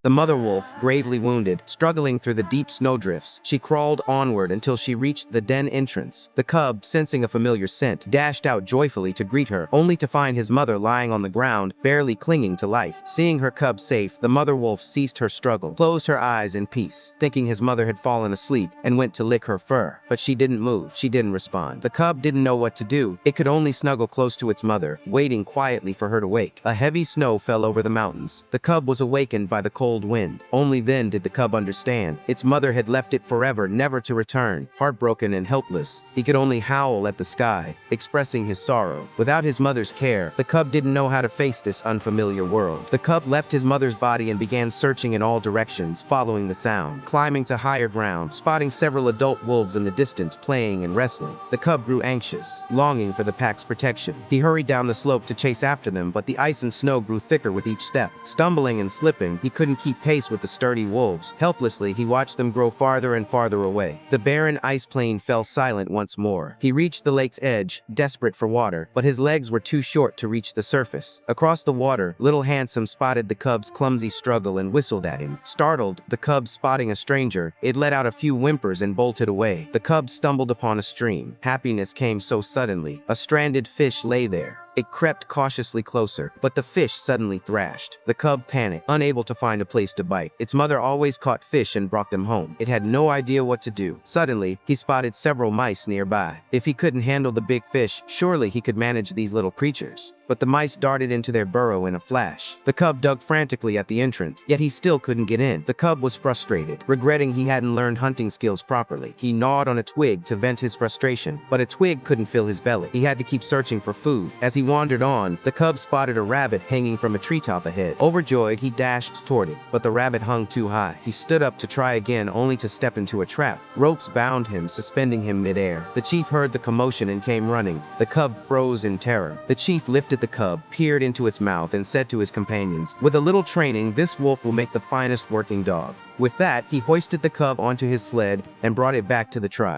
The mother wolf, gravely wounded, struggling through the deep snowdrifts, she crawled onward until she reached the den entrance. The cub, sensing a familiar scent, dashed out joyfully to greet her, only to find his mother lying on the ground, barely clinging to life. Seeing her cub safe, the mother wolf ceased her struggle, closed her eyes in peace, thinking his mother had fallen asleep, and went to lick her fur. But she didn't move. She didn't respond. The cub didn't know what to do. It could only snuggle close to its mother, waiting quietly for her to wake. A heavy snow fell over the mountains. The cub was awakened by the cold wind. Only then did the cub understand. Its mother had left it forever, never to return. Heartbroken and helpless, he could only howl at the sky, expressing his sorrow. Without his mother's care, the cub didn't know how to face this unfamiliar world. The cub left his mother's body and began searching in all directions, following the sound, climbing to higher ground, spotting several adult wolves in the distance playing and wrestling. The cub grew anxious, longing for the pack's protection. He hurried down the slope to chase after them, but the ice and snow grew thicker with each step. Stumbling and slipping, he couldn't keep pace with the sturdy wolves. Helplessly, he watched them grow farther and farther away. The barren ice plain fell silent once more. He reached the lake's edge, desperate for water, but his legs were too short to reach the surface. Across the water, Little Handsome spotted the cub's clumsy struggle and whistled at him. Startled, the cub spotting a stranger, it let out a few whimpers and bolted away. The cub stumbled upon a stream. Happiness came so suddenly. A stranded fish lay there. It crept cautiously closer, but the fish suddenly thrashed. The cub panicked, unable to find a place to bite. Its mother always caught fish and brought them home. It had no idea what to do. Suddenly, he spotted several mice nearby. If he couldn't handle the big fish, surely he could manage these little creatures. But the mice darted into their burrow in a flash. The cub dug frantically at the entrance, yet he still couldn't get in. The cub was frustrated, regretting he hadn't learned hunting skills properly. He gnawed on a twig to vent his frustration, but a twig couldn't fill his belly. He had to keep searching for food. As he wandered on, the cub spotted a rabbit hanging from a treetop ahead. Overjoyed, he dashed toward it, but the rabbit hung too high. He stood up to try again, only to step into a trap. Ropes bound him, suspending him midair. The chief heard the commotion and came running. The cub froze in terror. The chief lifted the cub, peered into its mouth, and said to his companions, "With a little training, this wolf will make the finest working dog." With that, he hoisted the cub onto his sled and brought it back to the tribe.